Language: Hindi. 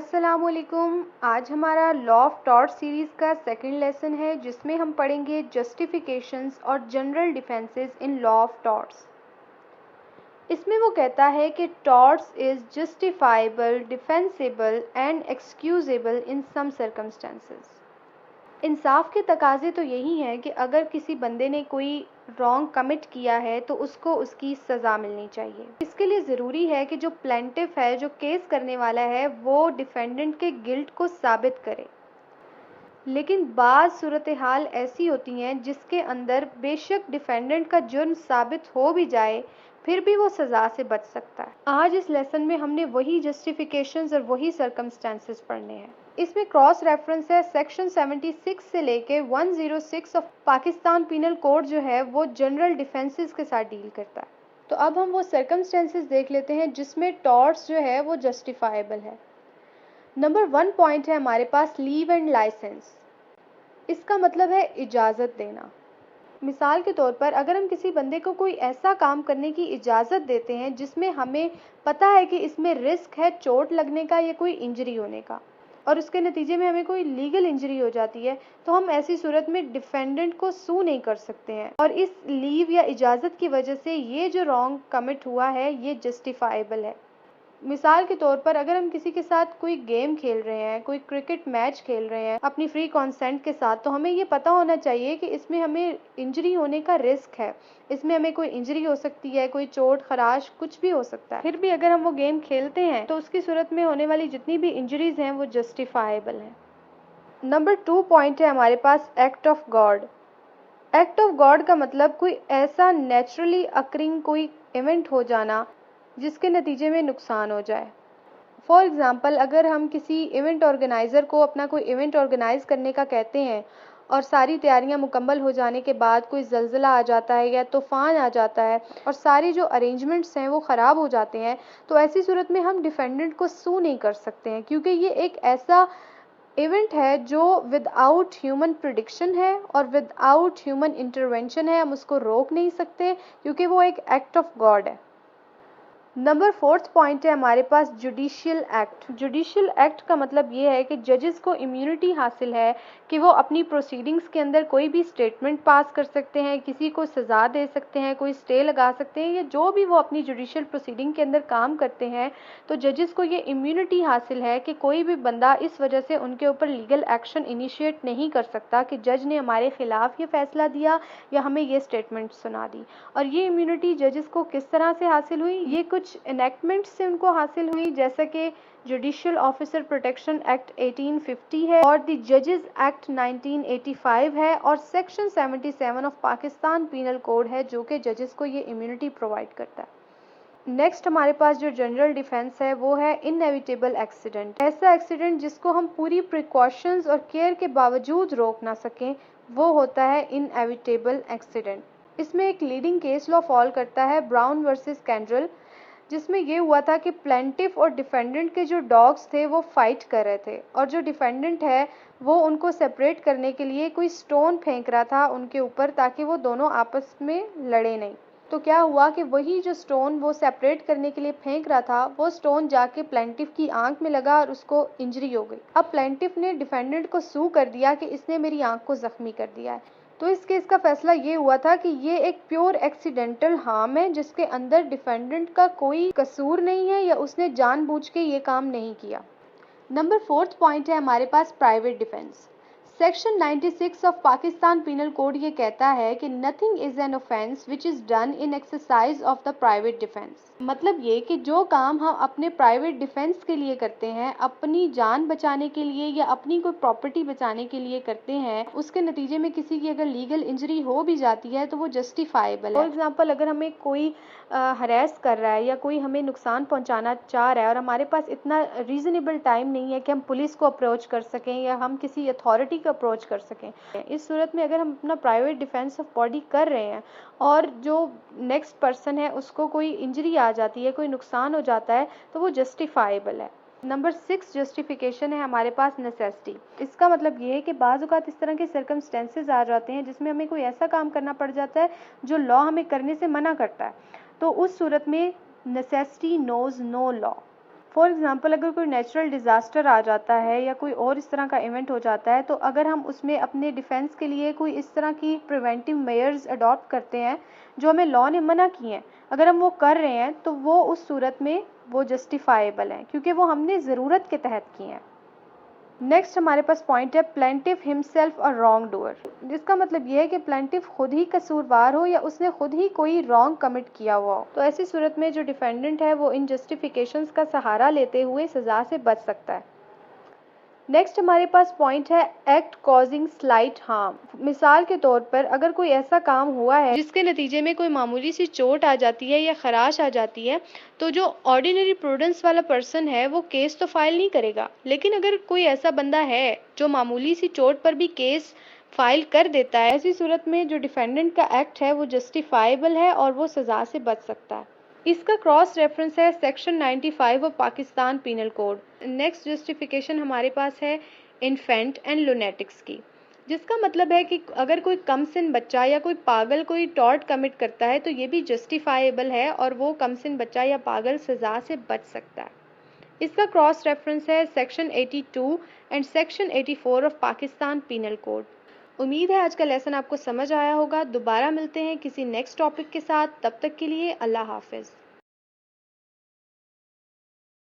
अस्सलामुअलैकुम। आज हमारा लॉ ऑफ टॉर्ट सीरीज़ का सेकंड लेसन है जिसमें हम पढ़ेंगे जस्टिफिकेशंस और general defences in law of torts. इसमें वो कहता है कि torts is justifiable, defensible and excusable in some circumstances. इंसाफ के तकाजे तो यही हैं कि अगर किसी बंदे ने कोई रॉन्ग कमिट किया है तो उसको उसकी सज़ा मिलनी चाहिए। इसके लिए ज़रूरी है कि जो प्लेंटिफ है, जो केस करने वाला है, वो डिफेंडेंट के गिल्ट को साबित करे। लेकिन बाज़ सूरत हाल ऐसी होती हैं जिसके अंदर बेशक डिफेंडेंट का जुर्म साबित हो भी जाए फिर भी वो सज़ा से बच सकता है। आज इस लेसन में हमने वही जस्टिफिकेशंस और वही सर्कमस्टेंसेस पढ़ने हैं। इसमें क्रॉस रेफरेंस है सेक्शन 76 से लेके 106 ऑफ पाकिस्तान पीनल कोड जो है वो जनरल डिफेंसेस के साथ डील करता है। तो अब हम वो सर्कमस्टेंसेस देख लेते हैं जिसमें टॉर्ट्स जो है वो जस्टिफाइबल है। नंबर 1 पॉइंट है हमारे पास लीव एंड लाइसेंस। इसका मतलब है इजाज़त देना। मिसाल के तौर पर अगर हम किसी बंदे को कोई ऐसा काम करने की इजाज़त देते हैं जिसमें हमें पता है कि इसमें रिस्क है चोट लगने का या कोई इंजरी होने का, और उसके नतीजे में हमें कोई लीगल इंजरी हो जाती है, तो हम ऐसी सूरत में डिफेंडेंट को सू नहीं कर सकते हैं। और इस लीव या इजाज़त की वजह से ये जो रॉन्ग कमिट हुआ है ये जस्टिफाइबल है। मिसाल के तौर पर अगर हम किसी के साथ कोई गेम खेल रहे हैं, कोई क्रिकेट मैच खेल रहे हैं अपनी फ्री कॉन्सेंट के साथ, तो हमें ये पता होना चाहिए कि इसमें हमें इंजरी होने का रिस्क है, इसमें हमें कोई इंजरी हो सकती है, कोई चोट खराश कुछ भी हो सकता है। फिर भी अगर हम वो गेम खेलते हैं तो उसकी सूरत में होने वाली जितनी भी इंजरीज हैं वो जस्टिफाइबल हैं। नंबर 2 पॉइंट है हमारे पास act of God. Act of God का मतलब कोई ऐसा नेचुरली अकरिंग कोई इवेंट हो जाना जिसके नतीजे में नुकसान हो जाए। फॉर एग्ज़ाम्पल अगर हम किसी इवेंट ऑर्गेनाइज़र को अपना कोई इवेंट ऑर्गेनाइज़ करने का कहते हैं और सारी तैयारियां मुकम्मल हो जाने के बाद कोई ज़लज़ला आ जाता है या तूफ़ान आ जाता है और सारी जो अरेंजमेंट्स हैं वो ख़राब हो जाते हैं, तो ऐसी सूरत में हम डिफेंडेंट को सू नहीं कर सकते हैं क्योंकि ये एक ऐसा इवेंट है जो विदाउट ह्यूमन प्रिडिक्शन है और विदाउट ह्यूमन इंटरवेंशन है। हम उसको रोक नहीं सकते क्योंकि वो एक एक्ट ऑफ गॉड है। नंबर 4 पॉइंट है हमारे पास जुडिशियल एक्ट। जुडिशियल एक्ट का मतलब ये है कि जजेस को इम्यूनिटी हासिल है कि वो अपनी प्रोसीडिंग्स के अंदर कोई भी स्टेटमेंट पास कर सकते हैं, किसी को सज़ा दे सकते हैं, कोई स्टे लगा सकते हैं, या जो भी वो अपनी जुडिशियल प्रोसीडिंग के अंदर काम करते हैं, तो जजेस को ये इम्यूनिटी हासिल है कि कोई भी बंदा इस वजह से उनके ऊपर लीगल एक्शन इनिशिएट नहीं कर सकता कि जज ने हमारे खिलाफ ये फैसला दिया या हमें ये स्टेटमेंट सुना दी। और ये इम्यूनिटी जजेस को किस तरह से हासिल हुई? ये कुछ इनेक्टमेंट से उनको हासिल हुई, जैसे कि जुडिशियल ऑफिसर प्रोटेक्शन एक्ट 1850 है और द जजेस एक्ट 1985 है और section 77 of Pakistan penal code है जो कि जजेस को ये इम्यूनिटी प्रोवाइड करता है। नेक्स्ट हमारे पास जो जनरल डिफेंस है वो है इनएविटेबल एक्सीडेंट। ऐसा एक्सीडेंट जिसको हम पूरी प्रिकॉशंस और केयर के बावजूद रोक ना सकें, वो होता है इनएविटेबल एक्सीडेंट। इसमें एक लीडिंग केस लॉ फॉल करता है ब्राउन वर्सेस कैंड्रल, जिसमें ये हुआ था कि प्लेंटिफ और डिफेंडेंट के जो डॉग्स थे वो फाइट कर रहे थे और जो डिफेंडेंट है वो उनको सेपरेट करने के लिए कोई स्टोन फेंक रहा था उनके ऊपर ताकि वो दोनों आपस में लड़े नहीं। तो क्या हुआ कि वही जो स्टोन वो सेपरेट करने के लिए फेंक रहा था वो स्टोन जाके प्लेंटिफ की आंख में लगा और उसको इंजरी हो गई। अब प्लेंटिफ ने डिफेंडेंट को सू कर दिया कि इसने मेरी आंख को जख्मी कर दिया है। तो इस केस का फैसला ये हुआ था कि ये एक प्योर एक्सीडेंटल हार्म है जिसके अंदर डिफेंडेंट का कोई कसूर नहीं है या उसने जानबूझ के ये काम नहीं किया। नंबर 4 पॉइंट है हमारे पास private defence. Section 96 of Pakistan penal code ये कहता है कि nothing is an offence which is done in exercise of the private defence. मतलब ये कि जो काम हम अपने प्राइवेट डिफेंस के लिए करते हैं, अपनी जान बचाने के लिए या अपनी कोई प्रॉपर्टी बचाने के लिए करते हैं, उसके नतीजे में किसी की अगर लीगल इंजरी हो भी जाती है तो वो जस्टिफाइबल है। फॉर एग्जाम्पल अगर हमें कोई हरेस कर रहा है या कोई हमें नुकसान पहुंचाना चाह रहा है और हमारे पास इतना रीजनेबल टाइम नहीं है कि हम पुलिस को अप्रोच कर सकें या हम किसी अथॉरिटी को अप्रोच कर सकें, इस सूरत में अगर हम अपना प्राइवेट डिफेंस ऑफ बॉडी कर रहे हैं और जो नेक्स्ट पर्सन है उसको कोई इंजरी आ जाती है, कोई नुकसान हो जाता है, तो वो जस्टिफाइबल है। नंबर 6 जस्टिफिकेशन है हमारे पास नेसेसिटी। इसका मतलब ये है कि बाज़ औक़ात इस तरह के सर्कमस्टेंसेस आ जाते हैं जिसमें हमें कोई ऐसा काम करना पड़ जाता है जो लॉ हमें करने से मना करता है, तो उस सूरत में necessity knows no law. For example अगर कोई नेचुरल डिज़ास्टर आ जाता है या कोई और इस तरह का इवेंट हो जाता है, तो अगर हम उसमें अपने डिफेंस के लिए कोई इस तरह की प्रिवेंटिव मेयर्स अडॉप्ट करते हैं जो हमें लॉ ने मना किए हैं, अगर हम वो कर रहे हैं तो वो उस सूरत में वो जस्टिफाइबल हैं, क्योंकि वो हमने ज़रूरत के तहत किए हैं। नेक्स्ट हमारे पास पॉइंट है plaintiff himself a wrong doer, जिसका मतलब ये है कि प्लेंटिफ खुद ही कसूरवार हो या उसने खुद ही कोई रॉन्ग कमिट किया हुआ हो, तो ऐसी सूरत में जो डिफेंडेंट है वो इन जस्टिफिकेशंस का सहारा लेते हुए सज़ा से बच सकता है। नेक्स्ट हमारे पास पॉइंट है एक्ट कॉजिंग स्लाइट हार्म। मिसाल के तौर पर अगर कोई ऐसा काम हुआ है जिसके नतीजे में कोई मामूली सी चोट आ जाती है या खराश आ जाती है, तो जो ऑर्डिनरी प्रूडेंस वाला पर्सन है वो केस तो फाइल नहीं करेगा, लेकिन अगर कोई ऐसा बंदा है जो मामूली सी चोट पर भी केस फाइल कर देता है, ऐसी सूरत में जो डिफेंडेंट का एक्ट है वो जस्टिफाइबल है और वो सज़ा से बच सकता है। इसका क्रॉस रेफरेंस है section 95 of Pakistan penal code. Next justification हमारे पास है इन्फेंट एंड लुनेटिक्स की, जिसका मतलब है कि अगर कोई कमसिन बच्चा या कोई पागल कोई टॉर्ट कमिट करता है तो ये भी जस्टिफाइबल है और वो कमसिन बच्चा या पागल सज़ा से बच सकता है। इसका क्रॉस रेफरेंस है section 82 and section 84 of Pakistan penal code. उम्मीद है आज का लेसन आपको समझ आया होगा। दोबारा मिलते हैं किसी नेक्स्ट टॉपिक के साथ, तब तक के लिए अल्लाह हाफिज़।